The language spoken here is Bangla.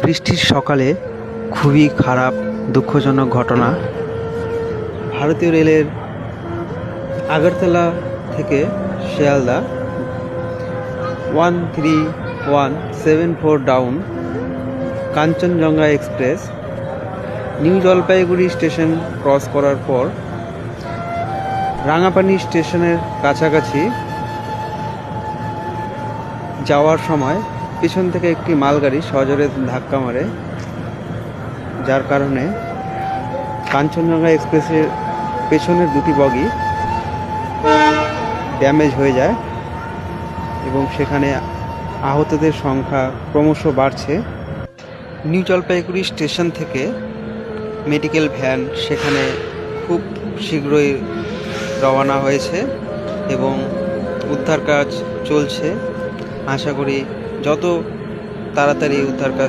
বৃষ্টির সকালে খুবই খারাপ দুঃখজনক ঘটনা। ভারতীয় রেলের আগরতলা থেকে Sealdah 13174 down Kanchenjunga express new Jalpaiguri station cross করার পর রাঙাপানি স্টেশনের কাছাকাছি যাওয়ার সময় পিছন থেকে একটি মালগাড়ি সজোরে ধাক্কা মারে, যার কারণে কাঞ্চনজঙ্ঘা এক্সপ্রেসের পেছনের দুটি বগি ড্যামেজ হয়ে যায় এবং সেখানে আহতদের সংখ্যা ক্রমশ বাড়ছে। নিউ জলপাইগুড়ি স্টেশন থেকে মেডিকেল ভ্যান সেখানে খুব শীঘ্রই রওনা হয়েছে এবং উদ্ধার কাজ চলছে। আশা করি যত তাড়াতাড়ি উদ্ধার কাজ